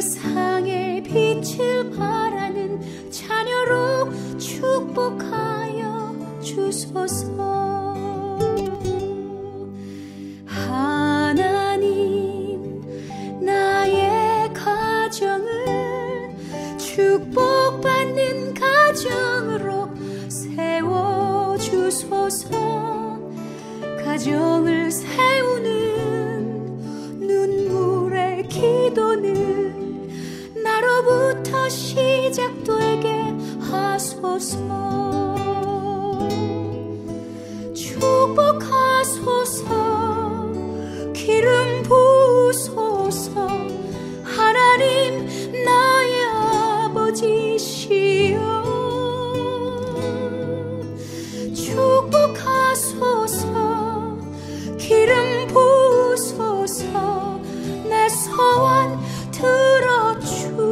세상의 빛을 바라는 자녀로 축복하여 주소서. 하나님, 나의 가정을 축복받는 가정으로 세워주소서. 가정을 세우는 눈물의 기도는 나로부터 시작되게 하소서. 축복하소서. 기름 부으소서. 하나님, 나의 아버지시여. 축복하소서. 기름 부으소서. 내 소원 들어주소서.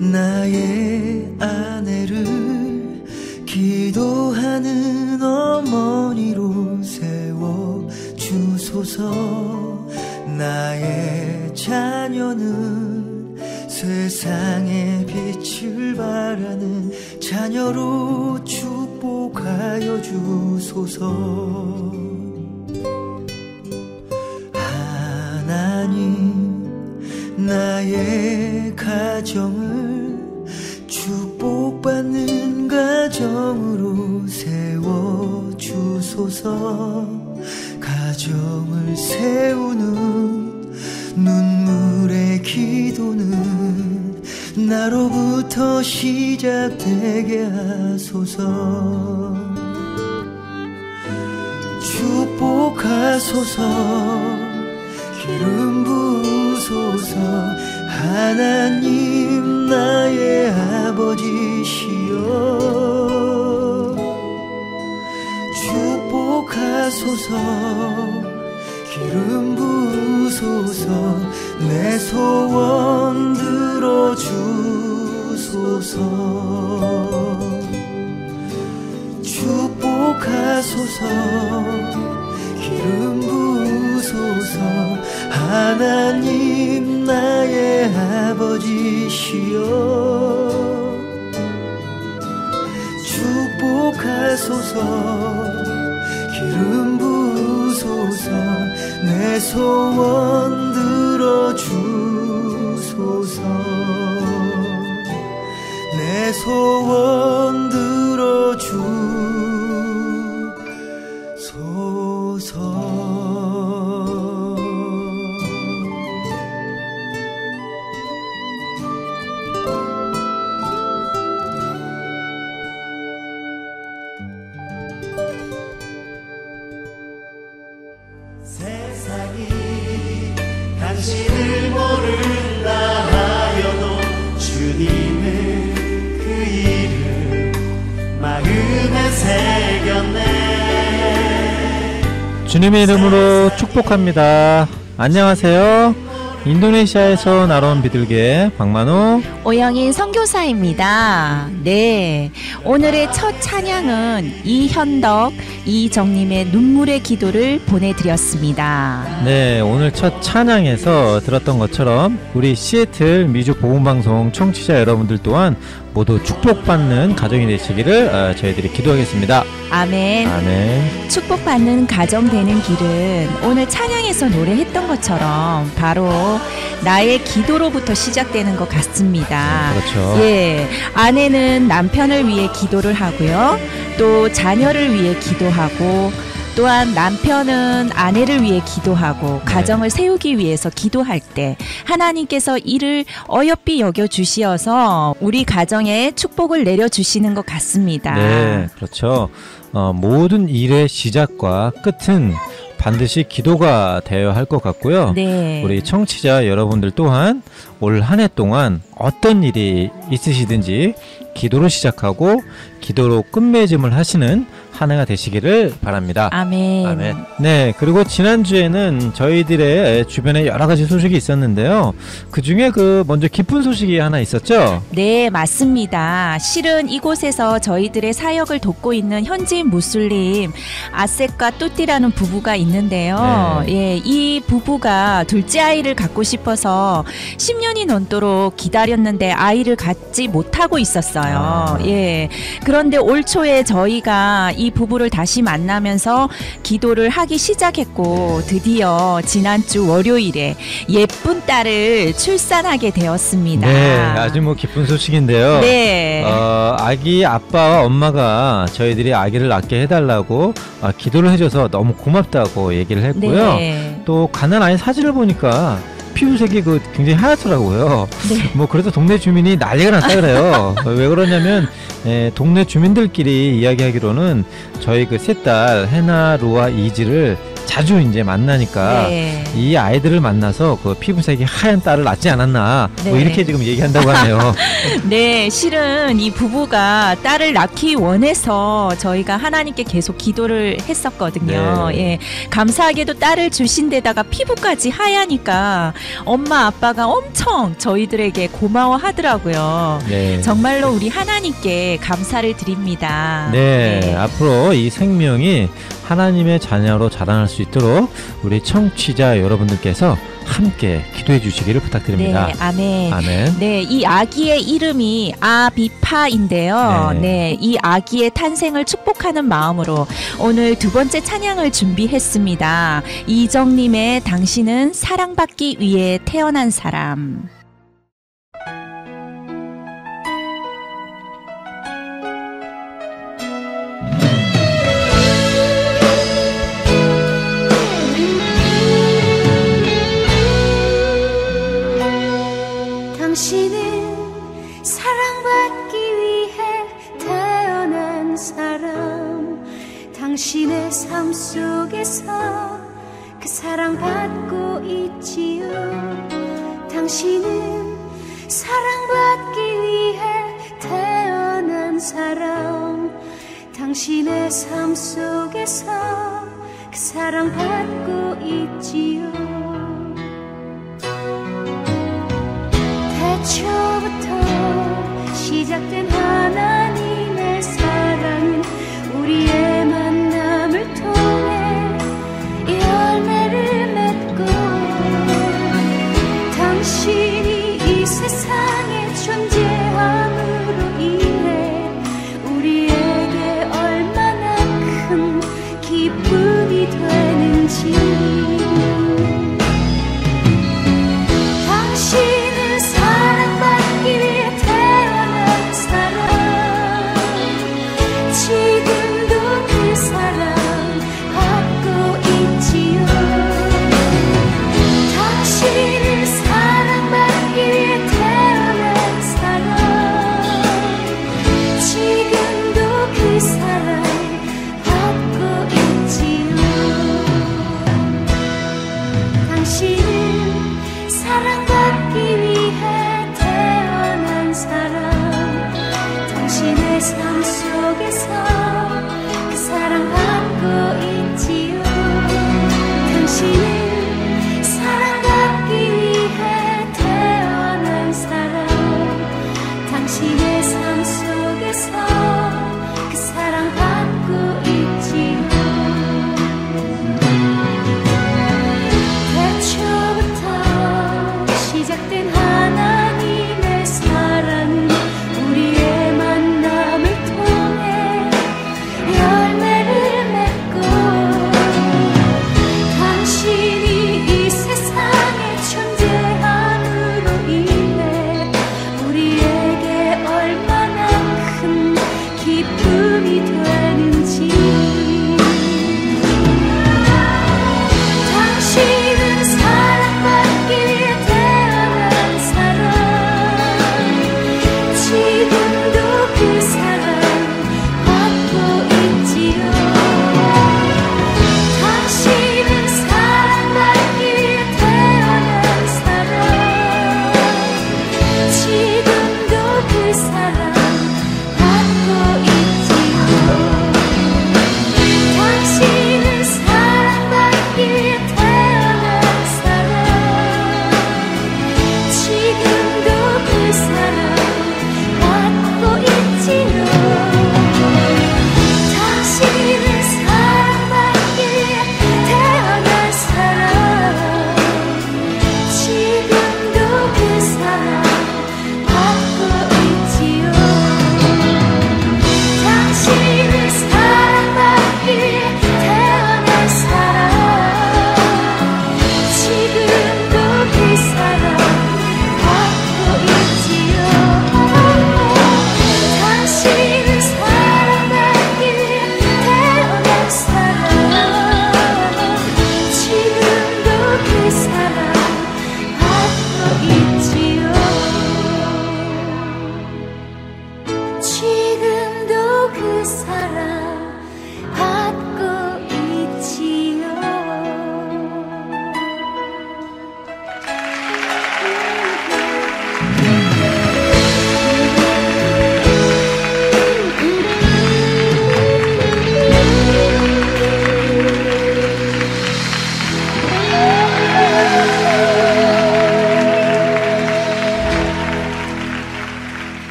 나의 아내를 기도하는 어머니로 세워주소서. 나의 자녀는 세상의 빛을 바라는 자녀로 축복하여 주소서. 하나님, 나의 가정을 축복받는 가정으로 세워주소서. 가정을 세우는 눈물의 기도는 나로부터 시작되게 하소서. 축복하소서. 기름 부으소서. 하나님, 나의 아버지시여. 축복하소서. 기름 부으소서. 내 소원 들어주소서. 축복하소서. 기름 부으소서. 하나님, 나의 아버지시여. 축복하소서. 기름 부으소서. 내 소원 들어주소서. 내 소원 들어주소서. 세상이 당신을 모른다 하여도 주님은 그 이름 마음에 새겼네. 주님의 이름으로 축복합니다. 안녕하세요. 인도네시아에서 날아온 비둘기의 박만우, 오영인 선교사입니다. 네, 오늘의 첫 찬양은 이현덕, 이정님의 눈물의 기도를 보내드렸습니다. 네, 오늘 첫 찬양에서 들었던 것처럼 우리 시애틀 미주 복음방송 청취자 여러분들 또한 모두 축복받는 가정이 되시기를 저희들이 기도하겠습니다. 아멘. 아멘. 축복받는 가정 되는 길은 오늘 찬양에서 노래했던 것처럼 바로 나의 기도로부터 시작되는 것 같습니다. 그렇죠. 예, 아내는 남편을 위해 기도를 하고요. 또 자녀를 위해 기도하고, 또한 남편은 아내를 위해 기도하고 가정을 세우기 위해서 기도할 때 하나님께서 이를 어여삐 여겨주시어서 우리 가정에 축복을 내려주시는 것 같습니다. 네, 그렇죠. 모든 일의 시작과 끝은 반드시 기도가 되어야 할 것 같고요. 네. 우리 청취자 여러분들 또한 올 한 해 동안 어떤 일이 있으시든지 기도로 시작하고 기도로 끝맺음을 하시는 한 해가 되시기를 바랍니다. 아멘. 아멘. 네, 그리고 지난주에는 저희들의 주변에 여러 가지 소식이 있었는데요. 그 중에 먼저 기쁜 소식이 하나 있었죠? 네, 맞습니다. 실은 이곳에서 저희들의 사역을 돕고 있는 현지인 무슬림 아셋과 뚜띠라는 부부가 있는데요. 네. 예, 이 부부가 둘째 아이를 갖고 싶어서 10년이 넘도록 기다렸는데 아이를 갖지 못하고 있었어요. 예. 그런데 올 초에 저희가 이 부부를 다시 만나면서 기도를 하기 시작했고 드디어 지난주 월요일에 예쁜 딸을 출산하게 되었습니다. 네, 아주 기쁜 소식인데요. 네. 아기 아빠와 엄마가 저희들이 아기를 낳게 해달라고 기도를 해줘서 너무 고맙다고 얘기를 했고요. 네. 또 가난 아이 사진을 보니까 피부색이 굉장히 하얗더라고요. 네. 그래서 동네 주민이 난리가 났다 그래요. 왜 그러냐면 동네 주민들끼리 이야기하기로는 저희 셋 딸 해나, 루아, 이지를 자주 이제 만나니까 네. 이 아이들을 만나서 피부색이 하얀 딸을 낳지 않았나 네. 이렇게 지금 얘기한다고 하네요. 네, 실은 이 부부가 딸을 낳기 원해서 저희가 하나님께 계속 기도를 했었거든요. 네. 예, 감사하게도 딸을 주신 데다가 피부까지 하얘니까 엄마 아빠가 엄청 저희들에게 고마워하더라고요. 네. 정말로 우리 하나님께 감사를 드립니다. 네, 앞으로 이 생명이 하나님의 자녀로 자라날 수 있도록 우리 청취자 여러분들께서 함께 기도해 주시기를 부탁드립니다. 네, 아멘. 아멘. 네, 이 아기의 이름이 아비파인데요. 네. 네, 이 아기의 탄생을 축복하는 마음으로 오늘 두 번째 찬양을 준비했습니다. 이정님의 당신은 사랑받기 위해 태어난 사람. 당신은 사랑받기 위해 태어난 사람, 당신의 삶 속에서 그 사랑받고 있지요. 당신은 사랑받기 위해 태어난 사람, 당신의 삶 속에서 그 사랑받고 있지요. 태초부터 시작된 하나님의 사랑은 우리의 만남을 통해 열매를 맺고, 당신이 이 세상에 존재함으로 인해 우리에게 얼마나 큰 기쁨이 되는지. 당신은 사랑받기 위해 태어난 사람,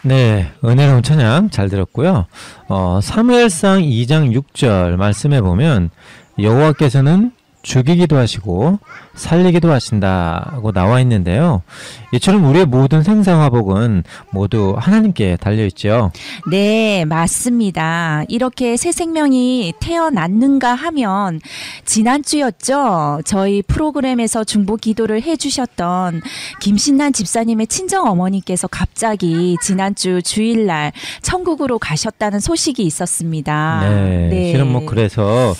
네, 은혜로운 찬양 잘 들었고요. 사무엘상 2장 6절 말씀해 보면 여호와께서는 죽이기도 하시고 살리기도 하신다고 나와 있는데요. 이처럼 우리의 모든 생사화복은 모두 하나님께 달려있죠. 네, 맞습니다. 이렇게 새 생명이 태어났는가 하면 지난주였죠. 저희 프로그램에서 중보 기도를 해주셨던 김신난 집사님의 친정어머니께서 갑자기 지난주 주일날 천국으로 가셨다는 소식이 있었습니다. 네. 실은 뭐 그래서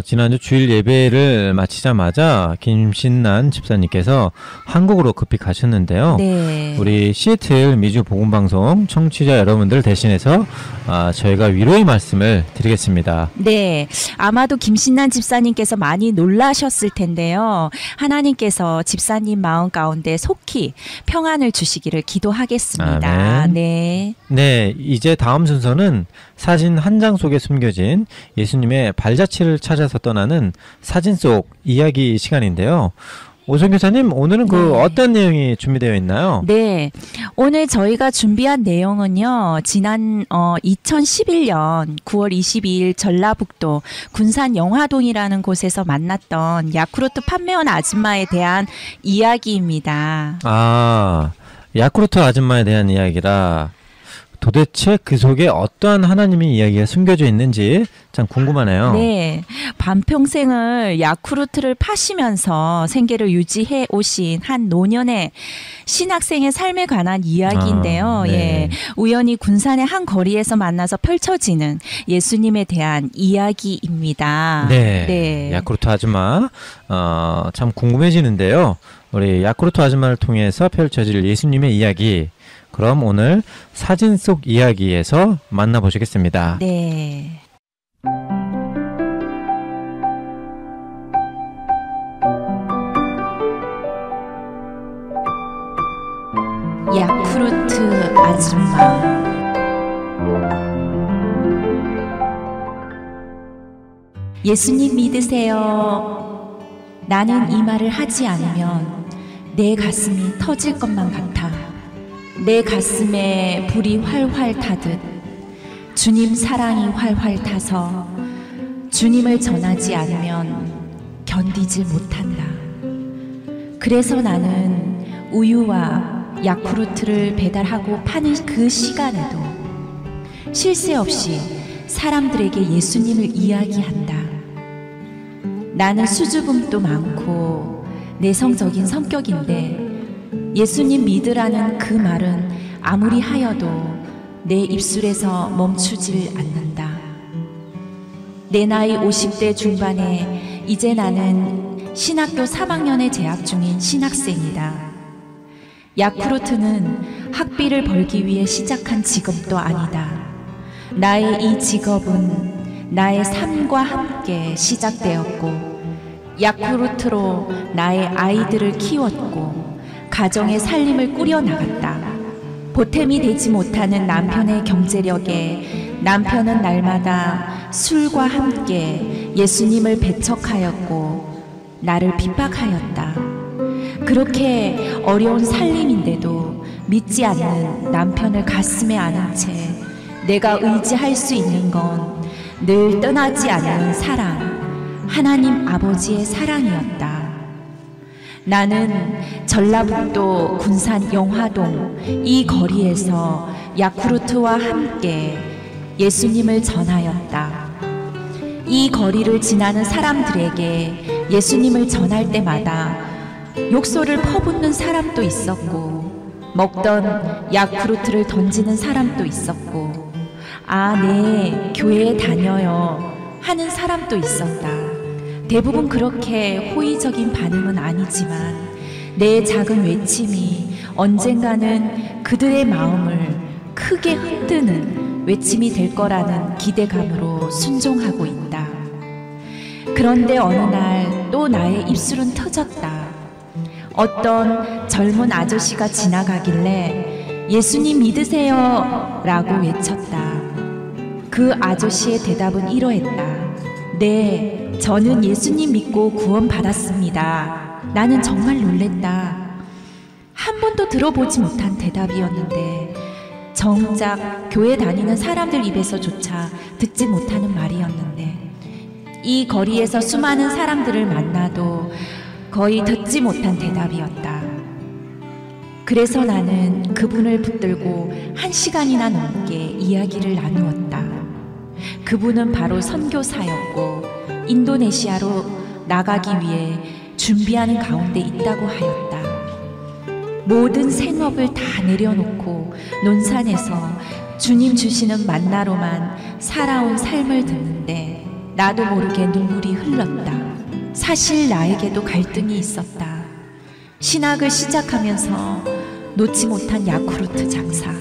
지난주 주일 예배를 마치자마자 김신난 집사님께서 한국으로 급히 가셨는데요. 네. 우리 시애틀 미주 복음방송 청취자 여러분들 대신해서 저희가 위로의 말씀을 드리겠습니다. 네. 아마도 김신난 집사님께서 많이 놀라셨을 텐데요. 하나님께서 집사님 마음 가운데 속히 평안을 주시기를 기도하겠습니다. 아멘. 네. 네, 이제 다음 순서는 사진 한 장 속에 숨겨진 예수님의 발자취를 찾아서 떠나는 사진 속 이야기 시간인데요. 오선 교사님, 오늘은 어떤 내용이 준비되어 있나요? 네. 오늘 저희가 준비한 내용은요. 지난 2011년 9월 22일 전라북도 군산 영화동이라는 곳에서 만났던 야쿠르트 판매원 아줌마에 대한 이야기입니다. 아, 야쿠르트 아줌마에 대한 이야기라. 도대체 그 속에 어떠한 하나님의 이야기가 숨겨져 있는지 참 궁금하네요. 네. 반평생을 야쿠르트를 파시면서 생계를 유지해 오신 한 노년의 신학생의 삶에 관한 이야기인데요. 네. 예. 우연히 군산의 한 거리에서 만나서 펼쳐지는 예수님에 대한 이야기입니다. 네. 야쿠르트 아줌마 참 궁금해지는데요. 우리 야쿠르트 아줌마를 통해서 펼쳐질 예수님의 이야기, 그럼 오늘 사진 속 이야기에서 만나보시겠습니다. 네. 야쿠르트 아줌마. 예수님 믿으세요. 나는 이 말을 하지 않으면 내 가슴이 터질 것만 같아. 내 가슴에 불이 활활 타듯 주님 사랑이 활활 타서 주님을 전하지 않으면 견디질 못한다. 그래서 나는 우유와 야쿠르트를 배달하고 파는 그 시간에도 쉴 새 없이 사람들에게 예수님을 이야기한다. 나는 수줍음도 많고 내성적인 성격인데 예수님 믿으라는 그 말은 아무리 하여도 내 입술에서 멈추질 않는다. 내 나이 50대 중반에 이제 나는 신학교 3학년에 재학 중인 신학생이다. 야쿠르트는 학비를 벌기 위해 시작한 직업도 아니다. 나의 이 직업은 나의 삶과 함께 시작되었고 야쿠르트로 나의 아이들을 키웠고 가정의 살림을 꾸려나갔다. 보탬이 되지 못하는 남편의 경제력에 남편은 날마다 술과 함께 예수님을 배척하였고 나를 핍박하였다. 그렇게 어려운 살림인데도 믿지 않는 남편을 가슴에 안은 채 내가 의지할 수 있는 건 늘 떠나지 않는 사랑, 하나님 아버지의 사랑이었다. 나는 전라북도 군산 영화동 이 거리에서 야쿠르트와 함께 예수님을 전하였다. 이 거리를 지나는 사람들에게 예수님을 전할 때마다 욕설을 퍼붓는 사람도 있었고 먹던 야쿠르트를 던지는 사람도 있었고 아, 네, 교회에 다녀요 하는 사람도 있었다. 대부분 그렇게 호의적인 반응은 아니지만 내 작은 외침이 언젠가는 그들의 마음을 크게 흔드는 외침이 될 거라는 기대감으로 순종하고 있다. 그런데 어느 날 또 나의 입술은 터졌다. 어떤 젊은 아저씨가 지나가길래 예수님 믿으세요 라고 외쳤다. 그 아저씨의 대답은 이러했다. 네, 저는 예수님 믿고 구원 받았습니다. 나는 정말 놀랬다. 한 번도 들어보지 못한 대답이었는데 정작 교회 다니는 사람들 입에서조차 듣지 못하는 말이었는데 이 거리에서 수많은 사람들을 만나도 거의 듣지 못한 대답이었다. 그래서 나는 그분을 붙들고 1시간이나 넘게 이야기를 나누었다. 그분은 바로 선교사였고 인도네시아로 나가기 위해 준비하는 가운데 있다고 하였다. 모든 생업을 다 내려놓고 논산에서 주님 주시는 만나로만 살아온 삶을 듣는데 나도 모르게 눈물이 흘렀다. 사실 나에게도 갈등이 있었다. 신학을 시작하면서 놓지 못한 야쿠르트 장사.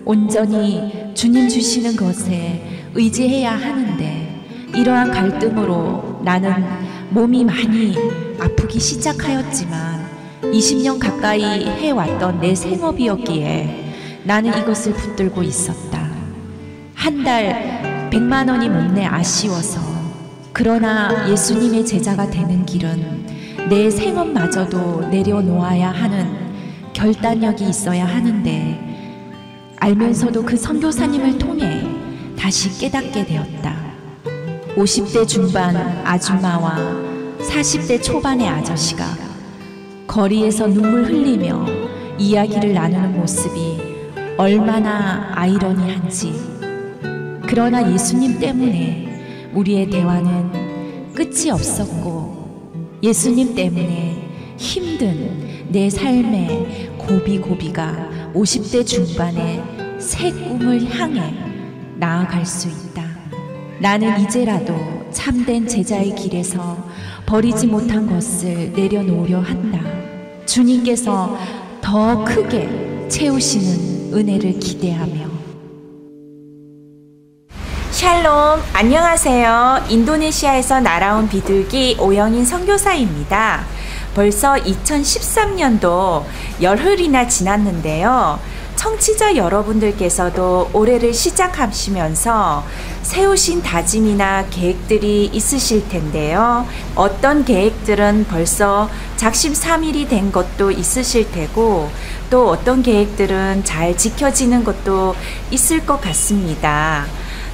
온전히 주님 주시는 것에 의지해야 하는데 이러한 갈등으로 나는 몸이 많이 아프기 시작하였지만 20년 가까이 해왔던 내 생업이었기에 나는 이것을 붙들고 있었다. 한 달 100만 원이 못내 아쉬워서. 그러나 예수님의 제자가 되는 길은 내 생업마저도 내려놓아야 하는 결단력이 있어야 하는데 알면서도 그 선교사님을 통해 다시 깨닫게 되었다. 50대 중반 아줌마와 40대 초반의 아저씨가 거리에서 눈물 흘리며 이야기를 나누는 모습이 얼마나 아이러니한지. 그러나 예수님 때문에 우리의 대화는 끝이 없었고 예수님 때문에 힘든 내 삶의 고비가 50대 중반의 새 꿈을 향해 나아갈 수 있다. 나는 이제라도 참된 제자의 길에서 버리지 못한 것을 내려놓으려 한다. 주님께서 더 크게 채우시는 은혜를 기대하며. 샬롬, 안녕하세요. 인도네시아에서 날아온 비둘기 오영인 선교사입니다. 벌써 2013년도 열흘이나 지났는데요. 청취자 여러분들께서도 올해를 시작하시면서 세우신 다짐이나 계획들이 있으실 텐데요. 어떤 계획들은 벌써 작심삼일이 된 것도 있으실 테고 또 어떤 계획들은 잘 지켜지는 것도 있을 것 같습니다.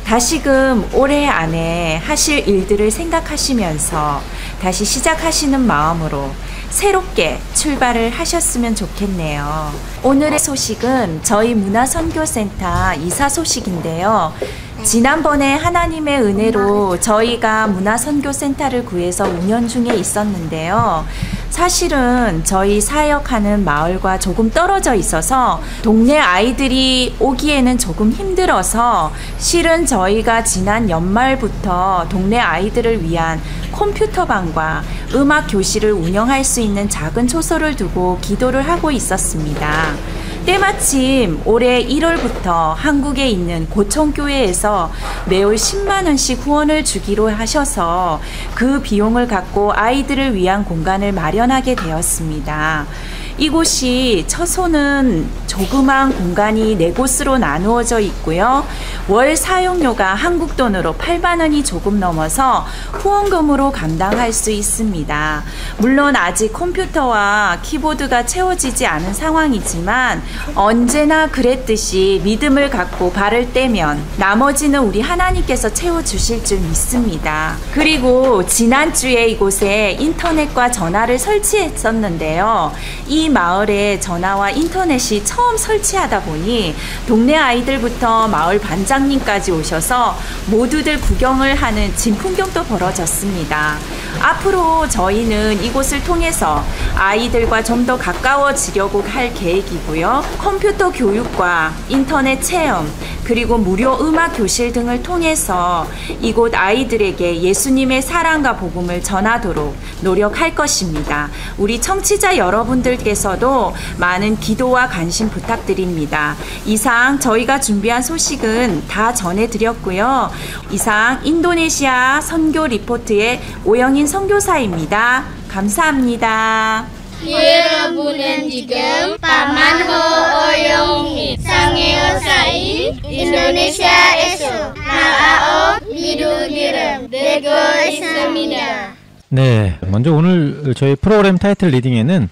다시금 올해 안에 하실 일들을 생각하시면서 다시 시작하시는 마음으로 새롭게 출발을 하셨으면 좋겠네요. 오늘의 소식은 저희 문화선교센터 이사 소식인데요. 지난번에 하나님의 은혜로 저희가 문화선교센터를 구해서 운영 중에 있었는데요. 사실은 저희 사역하는 마을과 조금 떨어져 있어서 동네 아이들이 오기에는 조금 힘들어서 실은 저희가 지난 연말부터 동네 아이들을 위한 컴퓨터방과 음악 교실을 운영할 수 있는 작은 초소를 두고 기도를 하고 있었습니다. 때마침 올해 1월부터 한국에 있는 고청교회에서 매월 10만 원씩 후원을 주기로 하셔서 그 비용을 갖고 아이들을 위한 공간을 마련하게 되었습니다. 이곳이 처소는 조그만 공간이 4곳으로 나누어져 있고요. 월 사용료가 한국 돈으로 8만 원이 조금 넘어서 후원금으로 감당할 수 있습니다. 물론 아직 컴퓨터와 키보드가 채워지지 않은 상황이지만 언제나 그랬듯이 믿음을 갖고 발을 떼면 나머지는 우리 하나님께서 채워주실 줄 믿습니다. 그리고 지난주에 이곳에 인터넷과 전화를 설치했었는데요. 이 마을에 전화와 인터넷이 처음 설치하다 보니 동네 아이들부터 마을 반장님까지 오셔서 모두들 구경을 하는 진풍경도 벌어졌습니다. 앞으로 저희는 이곳을 통해서 아이들과 좀 더 가까워지려고 할 계획이고요. 컴퓨터 교육과 인터넷 체험 그리고 무료 음악 교실 등을 통해서 이곳 아이들에게 예수님의 사랑과 복음을 전하도록 노력할 것입니다. 우리 청취자 여러분들께서도 많은 기도와 관심 부탁드립니다. 이상 저희가 준비한 소식은 다 전해드렸고요. 이상 인도네시아 선교 리포트의 오영인 선교사입니다. 감사합니다. 여러분은 지금 파만호 오영희 상해어사인 인도네시아에서 나아온 비둘기를 내고 있습니다. 네, 먼저 오늘 저희 프로그램 타이틀 리딩에는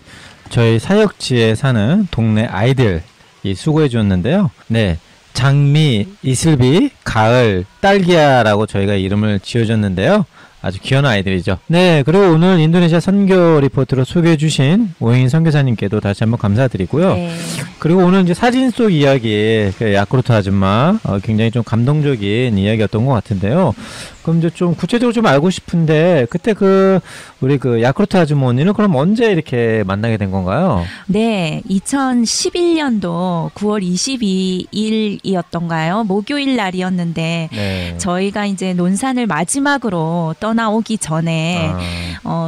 저희 사역지에 사는 동네 아이들이 수고해 주었는데요. 네, 장미, 이슬비, 가을, 딸기야라고 저희가 이름을 지어줬는데요. 아주 귀여운 아이들이죠. 네, 그리고 오늘 인도네시아 선교 리포트로 소개해주신 오영인 선교사님께도 다시 한번 감사드리고요. 네. 그리고 오늘 이제 사진 속 이야기, 그 야쿠르트 아줌마, 굉장히 좀 감동적인 이야기였던 것 같은데요. 그럼 이제 좀 구체적으로 좀 알고 싶은데, 그때 우리 야쿠르트 아줌마 언니는 그럼 언제 이렇게 만나게 된 건가요? 네, 2011년도 9월 22일이었던가요? 목요일 날이었는데, 네. 저희가 이제 논산을 마지막으로 떠나오기 전에,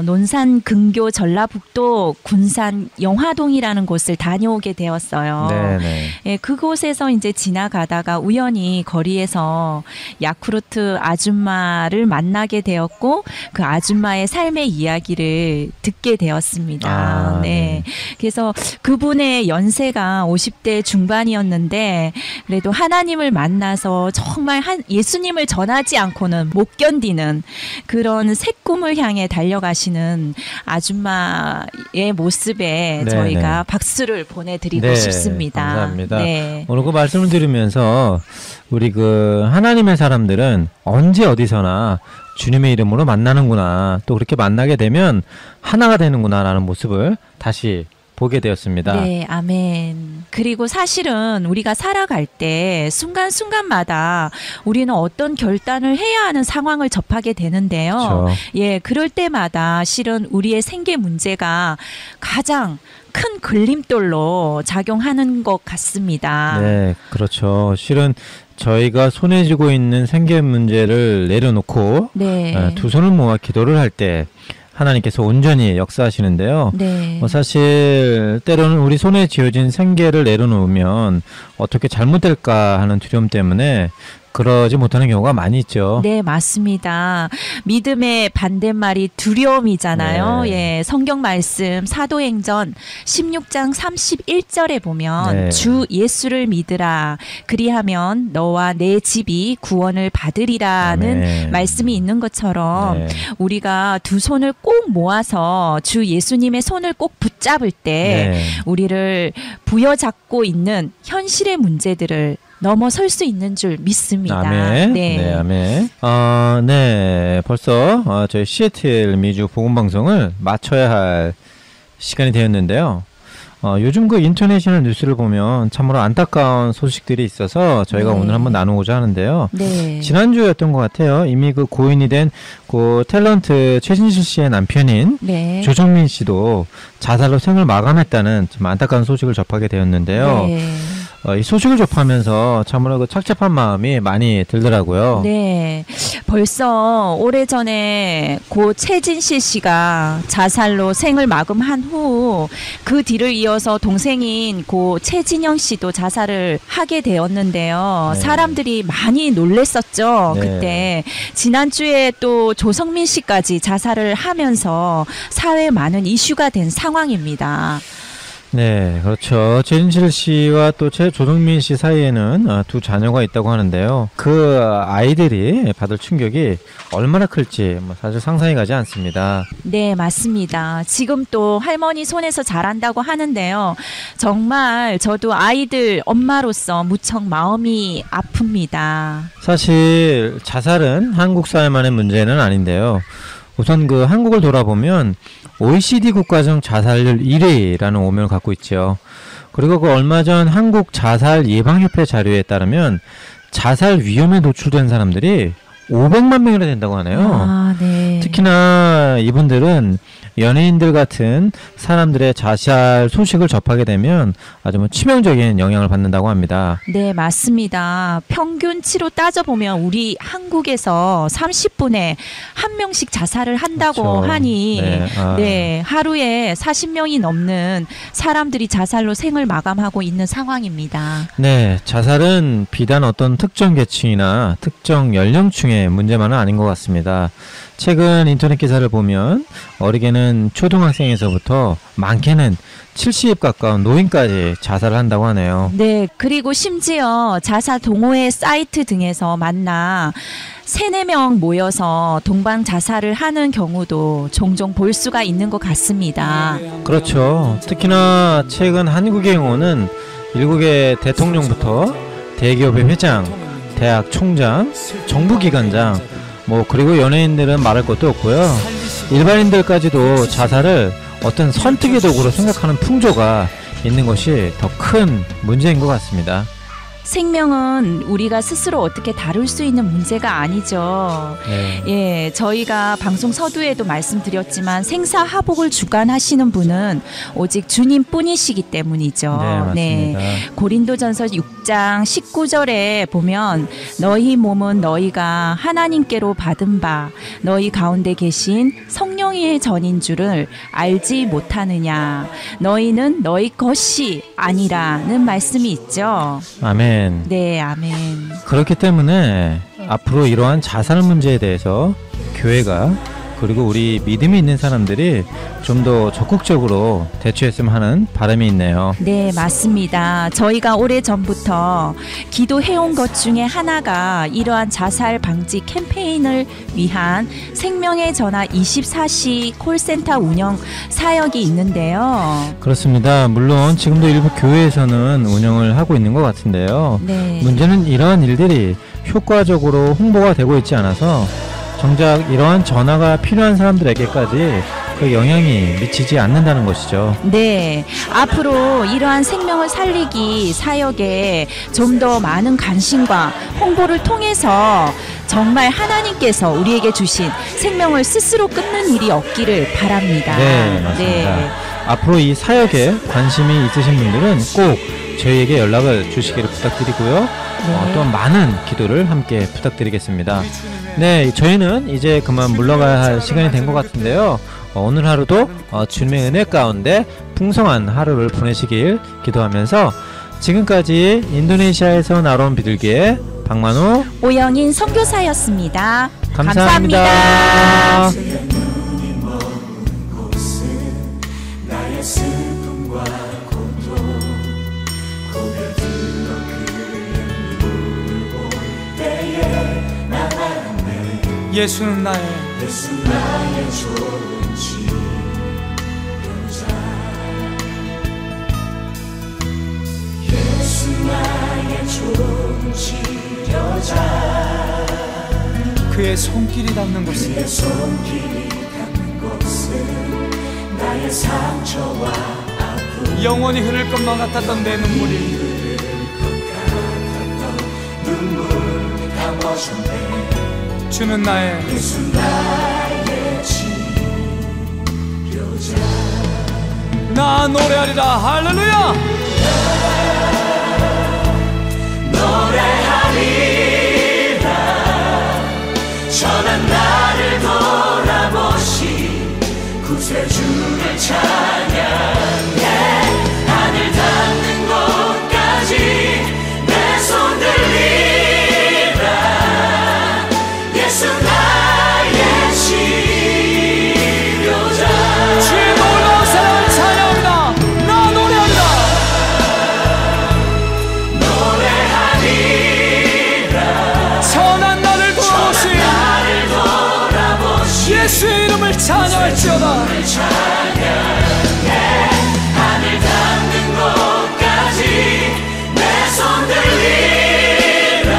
논산 근교 전라북도 군산 영화동이라는 곳을 다녀오게 되었어요. 네네. 예, 그곳에서 이제 지나가다가 우연히 거리에서 야쿠르트 아줌마를 만나게 되었고, 그 아줌마의 삶의 이야기를 듣게 되었습니다. 네. 그래서 그분의 연세가 50대 중반이었는데, 그래도 하나님을 만나서 정말 예수님을 전하지 않고는 못 견디는 그런 새 꿈을 향해 달려가시는 아줌마의 모습에 네네. 저희가 박수를 보내드리고 네, 싶습니다. 감사합니다. 네. 오늘 그 말씀을 들으면서 우리 하나님의 사람들은 언제 어디서나 주님의 이름으로 만나는구나, 또 그렇게 만나게 되면 하나가 되는구나라는 모습을 다시 보게 되었습니다. 네, 아멘. 그리고 사실은 우리가 살아갈 때 순간순간마다 우리는 어떤 결단을 해야 하는 상황을 접하게 되는데요. 그렇죠. 예, 그럴 때마다 실은 우리의 생계 문제가 가장 큰 걸림돌로 작용하는 것 같습니다. 네, 그렇죠. 실은 저희가 손에 쥐고 있는 생계 문제를 내려놓고 네. 두 손을 모아 기도를 할 때 하나님께서 온전히 역사하시는데요. 네. 사실 때로는 우리 손에 쥐어진 생계를 내려놓으면 어떻게 잘못될까 하는 두려움 때문에 그러지 못하는 경우가 많이 있죠. 네, 맞습니다. 믿음의 반대말이 두려움이잖아요. 네. 예, 성경 말씀 사도행전 16장 31절에 보면 네. 주 예수를 믿으라. 그리하면 너와 내 집이 구원을 받으리라는 아멘. 말씀이 있는 것처럼 네. 우리가 두 손을 꼭 모아서 주 예수님의 손을 꼭 붙잡을 때 네. 우리를 부여잡고 있는 현실의 문제들을 넘어설 수 있는 줄 믿습니다. 아멘. 네. 네, 아멘. 네, 벌써 저희 시애틀 미주 복음 방송을 마쳐야 할 시간이 되었는데요. 요즘 인터내셔널 뉴스를 보면 참으로 안타까운 소식들이 있어서 저희가 네. 오늘 한번 나누고자 하는데요. 네. 지난주였던 것 같아요. 이미 고인이 된 탤런트 최진실 씨의 남편인 네. 조정민 씨도 자살로 생을 마감했다는 좀 안타까운 소식을 접하게 되었는데요. 네. 이 소식을 접하면서 참으로 착잡한 마음이 많이 들더라고요. 네. 벌써 오래전에 고 최진실 씨가 자살로 생을 마감한 후 그 뒤를 이어서 동생인 고 최진영 씨도 자살을 하게 되었는데요. 네. 사람들이 많이 놀랬었죠. 네. 그때 지난주에 또 조성민 씨까지 자살을 하면서 사회에 많은 이슈가 된 상황입니다. 네, 그렇죠. 최진실 씨와 또 조정민 씨 사이에는 두 자녀가 있다고 하는데요. 그 아이들이 받을 충격이 얼마나 클지 사실 상상이 가지 않습니다. 네, 맞습니다. 지금 또 할머니 손에서 자란다고 하는데요. 정말 저도 아이들 엄마로서 무척 마음이 아픕니다. 사실 자살은 한국 사회만의 문제는 아닌데요. 우선 한국을 돌아보면 OECD 국가 중 자살률 1위라는 오명을 갖고 있죠. 그리고 얼마 전 한국 자살 예방협회 자료에 따르면 자살 위험에 노출된 사람들이 500만 명이나 된다고 하네요. 아, 네. 특히나 이분들은 연예인들 같은 사람들의 자살 소식을 접하게 되면 아주 치명적인 영향을 받는다고 합니다. 네, 맞습니다. 평균치로 따져보면 우리 한국에서 30분에 한 명씩 자살을 한다고 그렇죠. 하니 네. 네, 하루에 40명이 넘는 사람들이 자살로 생을 마감하고 있는 상황입니다. 네, 자살은 비단 어떤 특정 계층이나 특정 연령층의 문제만은 아닌 것 같습니다. 최근 인터넷 기사를 보면 어리게는 초등학생에서부터 많게는 70 가까운 노인까지 자살을 한다고 하네요. 네, 그리고 심지어 자살 동호회 사이트 등에서 만나 3-4명 모여서 동반 자살을 하는 경우도 종종 볼 수가 있는 것 같습니다. 그렇죠. 특히나 최근 한국의 경우는 일국의 대통령부터 대기업의 회장, 대학 총장, 정부기관장, 그리고 연예인들은 말할 것도 없고요. 일반인들까지도 자살을 어떤 선택의 도구로 생각하는 풍조가 있는 것이 더 큰 문제인 것 같습니다. 생명은 우리가 스스로 어떻게 다룰 수 있는 문제가 아니죠. 네. 예, 저희가 방송 서두에도 말씀드렸지만 생사하복을 주관하시는 분은 오직 주님뿐이시기 때문이죠. 네, 맞습니다. 고린도전서 6장 19절에 보면 너희 몸은 너희가 하나님께로 받은 바 너희 가운데 계신 성령의 전인 줄을 알지 못하느냐. 너희는 너희 것이 아니라는 말씀이 있죠. 아멘. 네, 아멘. 그렇기 때문에 앞으로 이러한 자살 문제에 대해서 교회가 그리고 우리 믿음이 있는 사람들이 좀 더 적극적으로 대처했으면 하는 바람이 있네요. 네, 맞습니다. 저희가 오래전부터 기도해온 것 중에 하나가 이러한 자살 방지 캠페인을 위한 생명의 전화 24시 콜센터 운영 사역이 있는데요. 그렇습니다. 물론 지금도 일부 교회에서는 운영을 하고 있는 것 같은데요. 네. 문제는 이러한 일들이 효과적으로 홍보가 되고 있지 않아서 정작 이러한 전화가 필요한 사람들에게까지 그 영향이 미치지 않는다는 것이죠. 네, 앞으로 이러한 생명을 살리기 사역에 좀 더 많은 관심과 홍보를 통해서 정말 하나님께서 우리에게 주신 생명을 스스로 끊는 일이 없기를 바랍니다. 네, 맞습니다. 네. 앞으로 이 사역에 관심이 있으신 분들은 꼭 저희에게 연락을 주시기를 부탁드리고요. 또 많은 기도를 함께 부탁드리겠습니다. 네, 저희는 이제 그만 물러가야 할 시간이 된 것 같은데요. 오늘 하루도 주님의 은혜 가운데 풍성한 하루를 보내시길 기도하면서 지금까지 인도네시아에서 날아온 비둘기의 박만호, 오영인 선교사였습니다. 감사합니다. 예수는 나의 좋은 치료자. 예수 나의 좋은 치료자. 그의 손길이 닿는 곳은 나의 상처와 아픔, 영원히 흐를 것만 같았던 내 눈물이 감아주네. 주는 나의 예수 나의 치료자. 나 노래하리라. 할렐루야. 노래하리라. 전한 나를 돌아보신 구세주를 찬양해. 하늘 닿는 곳까지 내 손 들리라. 예수 나의 치료자. 주의 놀라운 사랑을 찬양합니다. 나 노래하리라. 노래하리라. 선한 나를 돌아보신 예수의 이름을 찬양할지어다. 하늘 닿는 곳까지 내 손 들리라.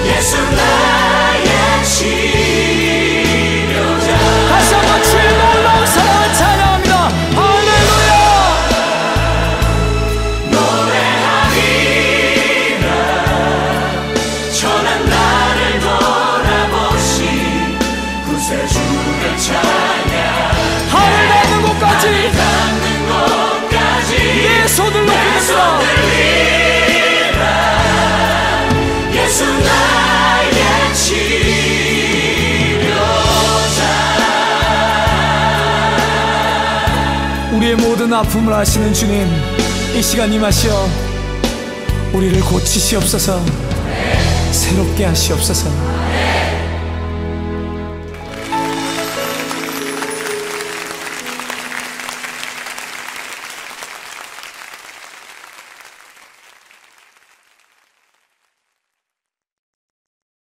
예수 나의 치료자. 다시 한번 주의 놀라운 사랑을 찬양합니다. 할렐루야. 노래하리라. 전한 나를 돌아보신 구세주를 찬양. 하늘 닿는 곳까지 닿는 곳까지 내 손을 높이겠습니다. 예수 나의 치료자. 우리의 모든 아픔을 아시는 주님, 이 시간 임하시어 우리를 고치시옵소서. 새롭게 하시옵소서.